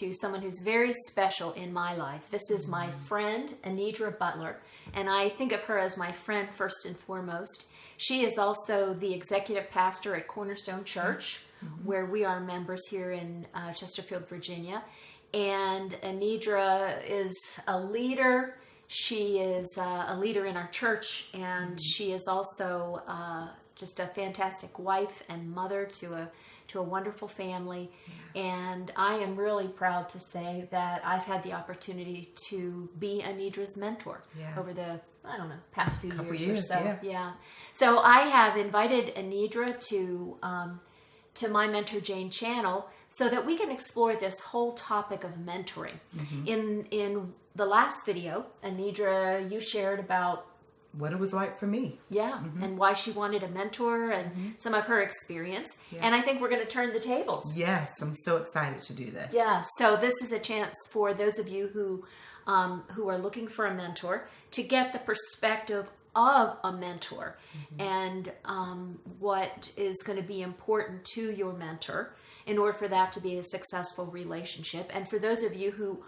to someone who's very special in my life. This is my friend, Anidra Butler, and I think of her as my friend first and foremost. She is also the executive pastor at Cornerstone Church, where we are members here in Chesterfield, Virginia. And Anidra is a leader. She is a leader in our church, and she is also just a fantastic wife and mother to a wonderful family. And I am really proud to say that I've had the opportunity to be Anidra's mentor over the, past few years or so. Yeah. So I have invited Anidra to My Mentor Jane channel so that we can explore this whole topic of mentoring. In the last video, Anidra, you shared about what it was like for me. And why she wanted a mentor and some of her experience. And I think we're going to turn the tables. Yes, I'm so excited to do this. Yeah, so this is a chance for those of you who are looking for a mentor to get the perspective of a mentor and what is going to be important to your mentor in order for that to be a successful relationship. And for those of you who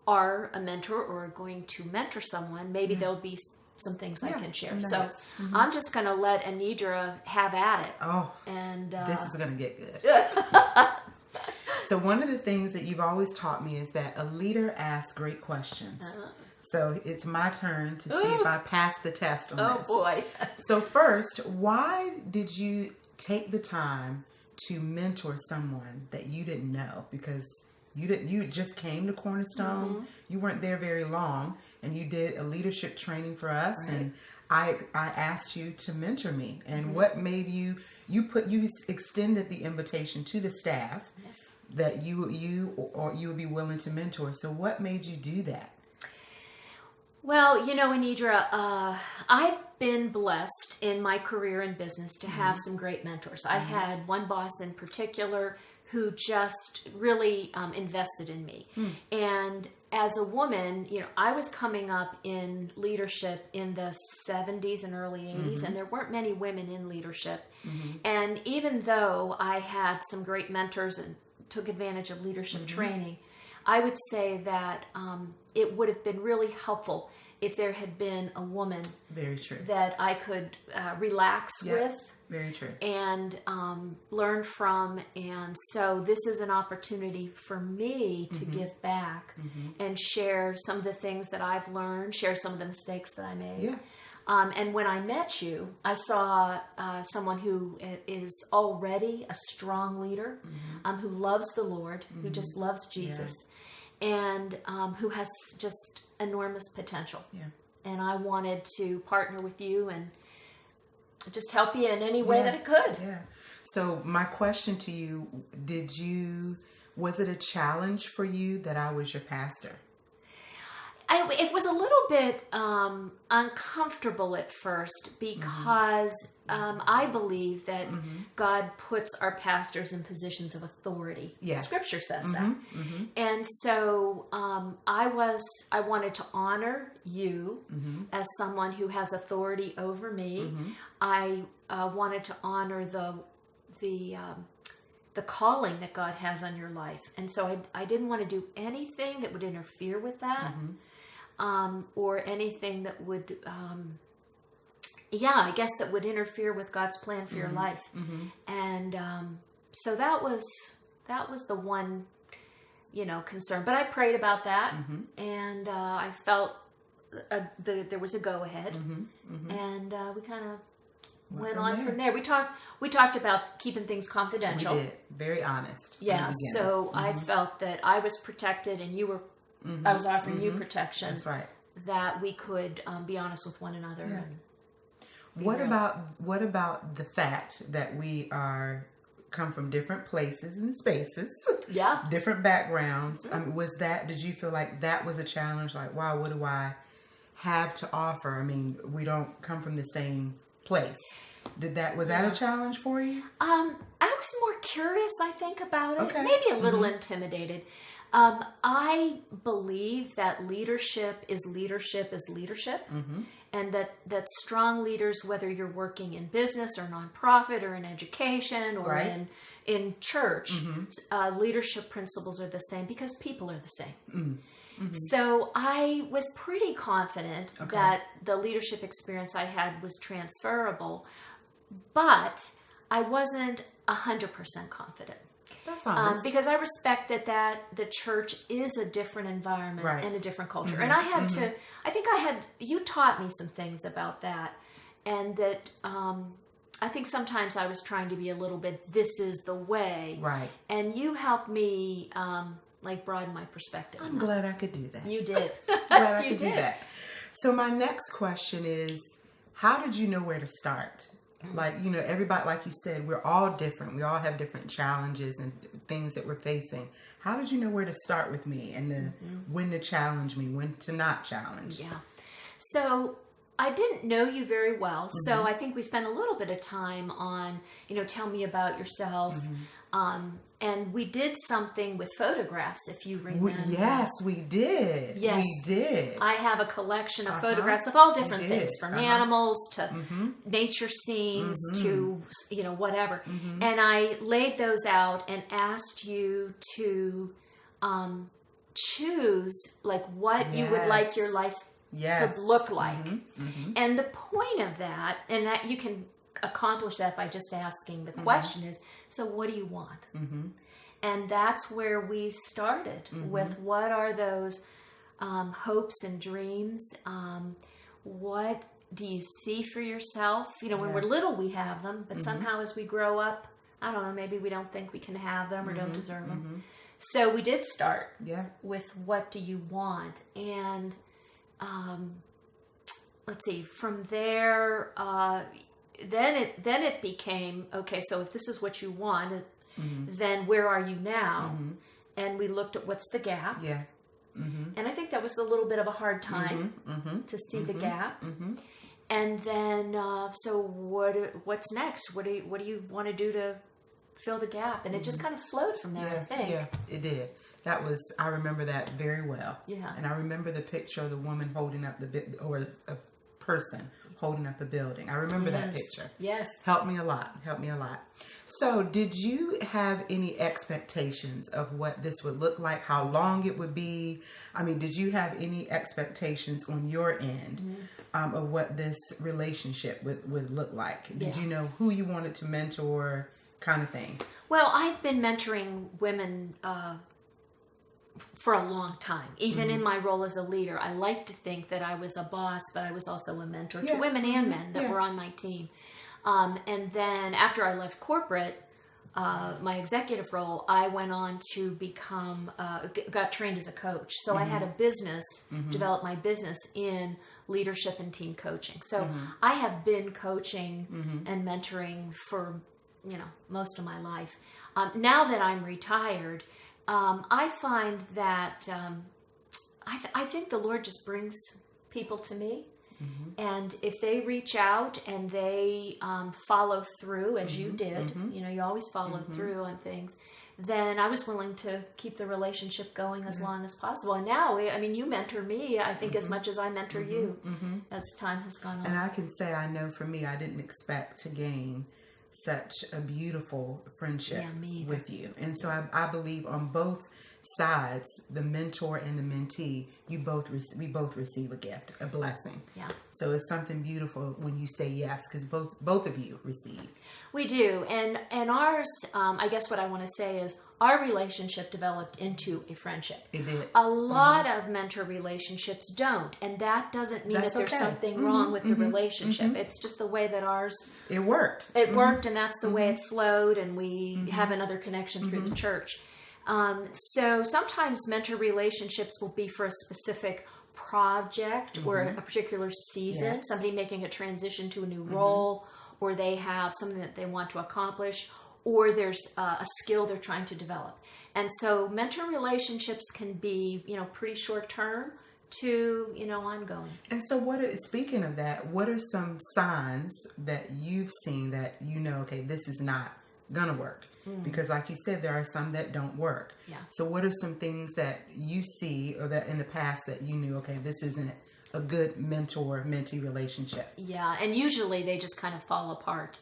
are a mentor or are going to mentor someone, maybe there'll be some things I can share. So I'm just going to let Anidra have at it. Oh, and this is going to get good. So one of the things that you've always taught me is that a leader asks great questions. So it's my turn to see if I pass the test on this. Oh boy. So first, why did you take the time to mentor someone that you didn't know? Because you just came to Cornerstone. You weren't there very long, and you did a leadership training for us, and I asked you to mentor me. And what made you extended the invitation to the staff that you would be willing to mentor. So what made you do that? Well, Anidra, I've been blessed in my career in business to have some great mentors. I had one boss in particular who just really invested in me. And as a woman, I was coming up in leadership in the 70s and early 80s, and there weren't many women in leadership. And even though I had some great mentors and took advantage of leadership training, I would say that it would have been really helpful if there had been a woman that I could relax with. Very true. And learn from. And so this is an opportunity for me to give back and share some of the things that I've learned, share some of the mistakes that I made. And when I met you, I saw someone who is already a strong leader, who loves the Lord, who just loves Jesus, and who has just enormous potential. And I wanted to partner with you and just help you in any way that it could. So my question to you, was it a challenge for you that I was your pastor? It was a little bit uncomfortable at first because I believe that God puts our pastors in positions of authority. Scripture says that. And so I wanted to honor you as someone who has authority over me. I wanted to honor the calling that God has on your life. And so I didn't want to do anything that would interfere with that. Or anything that would, that would interfere with God's plan for your life. And so that was the one, concern. But I prayed about that, and I felt there was a go ahead, and we kind of went on from there. We talked about keeping things confidential. We did. Very honest. Yeah. So I felt that I was protected, and you were. I was offering you protection. That's right. That we could be honest with one another. And what about the fact that we come from different places and spaces? Different backgrounds. Did you feel like that was a challenge? Like, wow, what do I have to offer? I mean, we don't come from the same place. Was that a challenge for you? I was more curious, I think, about it. Maybe a little intimidated. I believe that leadership is leadership is leadership. And that strong leaders, whether you're working in business or nonprofit or in education or in church, leadership principles are the same because people are the same. So I was pretty confident that the leadership experience I had was transferable, but I wasn't 100% confident. That's honest. Because I respect that the church is a different environment and a different culture. And I had to, you taught me some things about that. And that I think sometimes I was trying to be a little bit, this is the way. Right. And you helped me broaden my perspective. I'm glad I could do that. You did. Glad I could do that. So my next question is, how did you know where to start? Like, everybody, like you said, we're all different. We all have different challenges and things that we're facing. How did you know where to start with me and when to challenge me, when to not challenge? Yeah. So I didn't know you very well. So I think we spent a little bit of time on, tell me about yourself. And we did something with photographs, if you remember. Yes, we did. Yes. We did. I have a collection of photographs of all different things, from animals to nature scenes to, whatever. And I laid those out and asked you to choose, what you would like your life to look like. And the point of that, and that you can accomplish that by just asking the question is, so what do you want? And that's where we started with what are those hopes and dreams? What do you see for yourself? When we're little, we have them, but somehow as we grow up, I don't know, maybe we don't think we can have them or don't deserve them. So we did start with what do you want? And let's see, from there, then it became, okay, so if this is what you want, then where are you now? And we looked at what's the gap. And I think that was a little bit of a hard time to see the gap. And then, so what's next? What do you want to do to fill the gap? And it just kind of flowed from there, I think. Yeah, it did. I remember that very well. Yeah. And I remember the picture of the woman holding up or a person holding up the building. I remember that picture. Yes. Helped me a lot. So did you have any expectations of what this would look like, how long it would be? I mean, did you have any expectations on your end of what this relationship would look like? Did you know who you wanted to mentor, kind of thing? Well, I've been mentoring women for a long time, even in my role as a leader. I like to think that I was a boss, but I was also a mentor to women and men that were on my team. And then after I left corporate, my executive role, I went on to become, got trained as a coach. So I had a business, developed my business in leadership and team coaching. So I have been coaching and mentoring for, most of my life. Now that I'm retired, I find that I think the Lord just brings people to me. And if they reach out and they follow through, as you did, you always follow through on things, then I was willing to keep the relationship going as long as possible. And now, you mentor me, I think, as much as I mentor you as time has gone on. And I can say, I know for me, I didn't expect to gain such a beautiful friendship with you. And so I believe on both sides, the mentor and the mentee, we both receive a gift, a blessing. Yeah. So it's something beautiful when you say yes, because both of you receive. We do. And ours, I guess what I want to say is our relationship developed into a friendship. It did. A lot of mentor relationships don't. And that doesn't mean that there's something wrong with the relationship. It's just the way that ours... It worked. It worked, and that's the way it flowed, and we have another connection through the church. So sometimes mentor relationships will be for a specific project or a particular season, somebody making a transition to a new role, or they have something that they want to accomplish, or there's a skill they're trying to develop. And so mentor relationships can be, pretty short term to, ongoing. And so speaking of that, what are some signs that you've seen that okay, this is not gonna work? Because like you said, there are some that don't work. Yeah. So what are some things that you see or that in the past that you knew, okay, this isn't a good mentor-mentee relationship? Yeah, and usually they just kind of fall apart.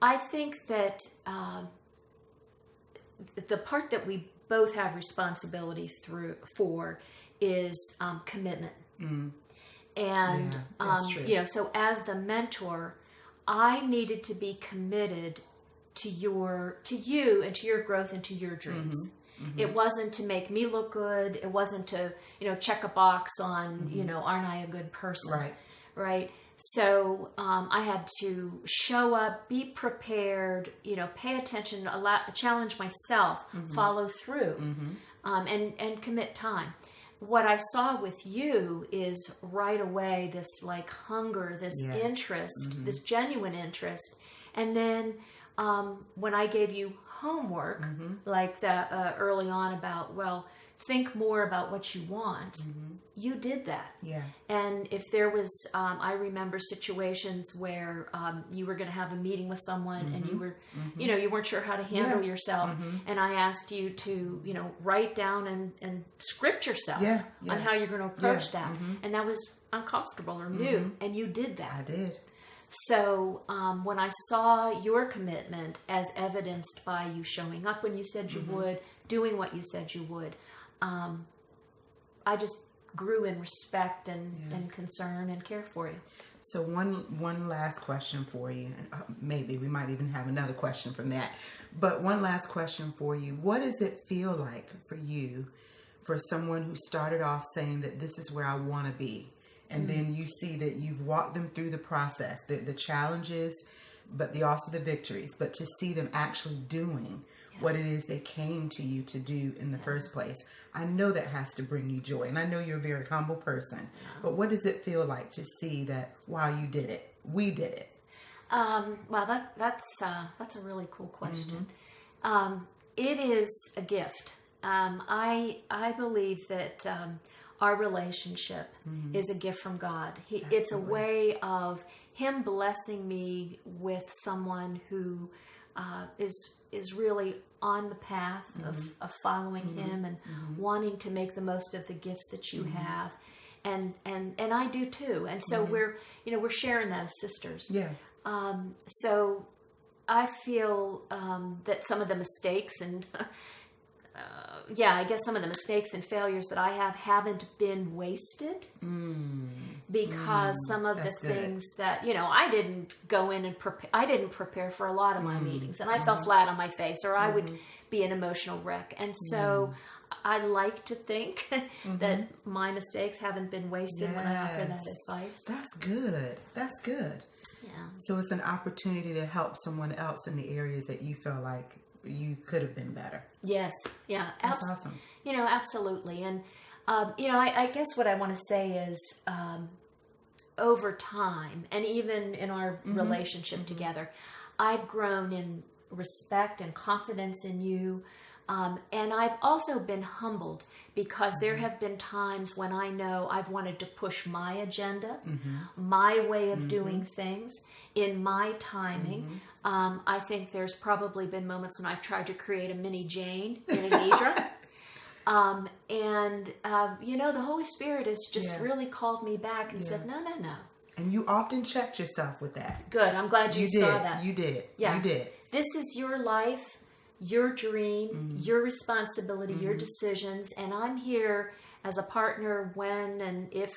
I think that the part that we both have responsibility for is commitment. And that's true. so as the mentor, I needed to be committed to you and to your growth and to your dreams. It wasn't to make me look good. It wasn't to check a box on aren't I a good person? Right. So I had to show up, be prepared, pay attention, challenge myself, follow through, and commit time. What I saw with you is right away this like hunger, this interest, this genuine interest. And then when I gave you homework, like that early on about, well, think more about what you want, you did that. Yeah. And if there was, I remember situations where you were going to have a meeting with someone and you were, you weren't sure how to handle yourself. And I asked you to, write down and script yourself on how you're going to approach that. And that was uncomfortable or new. And you did that. I did. So when I saw your commitment as evidenced by you showing up when you said you would, doing what you said you would, I just grew in respect and concern and care for you. So one last question for you. Maybe we might even have another question from that. But one last question for you. What does it feel like for you, for someone who started off saying that this is where I want to be, and then you see that you've walked them through the process, the challenges, but also the victories, but to see them actually doing what it is they came to you to do in the first place? I know that has to bring you joy, and I know you're a very humble person, but what does it feel like to see that, wow, you did it, we did it? Well, that's a really cool question. It is a gift. I believe that our relationship is a gift from God. It's a way of Him blessing me with someone who is really on the path of following Him and wanting to make the most of the gifts that you have, and I do too. And so we're sharing that as sisters. Yeah. So I feel that some of the mistakes and I guess some of the mistakes and failures that I haven't been wasted, because some of the things that I didn't go in and prepare. I didn't prepare for a lot of my meetings, and I fell flat on my face, or I would be an emotional wreck. And so I like to think that my mistakes haven't been wasted when I offer that advice. That's good. That's good. Yeah. So it's an opportunity to help someone else in the areas that you feel like you could have been better. Yes. Yeah. That's awesome. Absolutely. And, I guess what I want to say is, over time, and even in our relationship together, I've grown in respect and confidence in you. And I've also been humbled because there have been times when I know I've wanted to push my agenda, my way of doing things, in my timing. I think there's probably been moments when I've tried to create a mini Jane in a Nidra. The Holy Spirit has just really called me back and said, no. And you often checked yourself with that. Good. I'm glad you saw that. You did. Yeah. You did. This is your life, your dream, your responsibility, your decisions, and I'm here as a partner when and if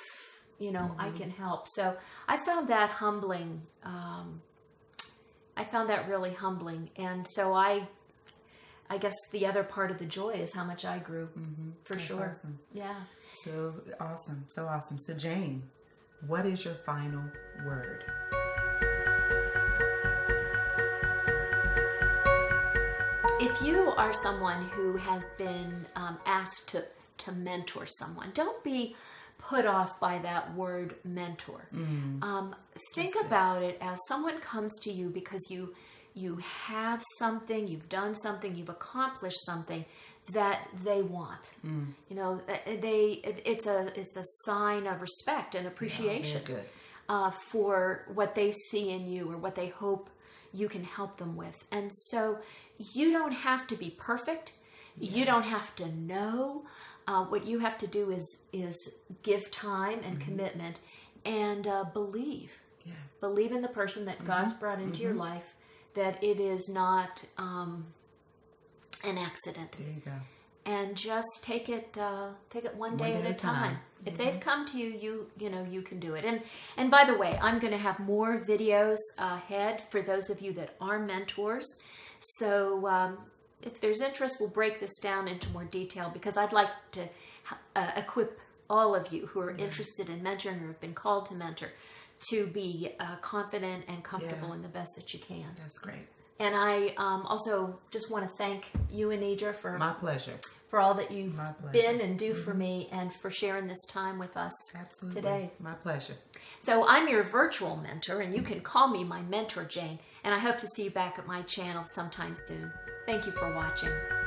I can help. So I found that humbling. I found that really humbling, and so I guess the other part of the joy is how much I grew. That's sure. Awesome. Yeah. So awesome. So awesome. So Jane, what is your final word? If you are someone who has been asked to mentor someone, don't be put off by that word mentor. Think about it as someone comes to you because you have something, you've done something, you've accomplished something that they want. It's a sign of respect and appreciation for what they see in you or what they hope you can help them with. And so you don't have to be perfect. You don't have to know. What you have to do is give time and commitment and believe. Yeah. Believe in the person that God's brought into your life, that it is not an accident. There you go. And just take it one day at a time. If they've come to you, you can do it. And by the way, I'm going to have more videos ahead for those of you that are mentors. So if there's interest, we'll break this down into more detail, because I'd like to equip all of you who are interested in mentoring or have been called to mentor to be confident and comfortable in the best that you can. That's great. And I also just want to thank you, Anidra, for my pleasure, for all that you've been and do for me, and for sharing this time with us today. My pleasure. So I'm your virtual mentor, and you can call me My Mentor Jane, and I hope to see you back at my channel sometime soon. Thank you for watching.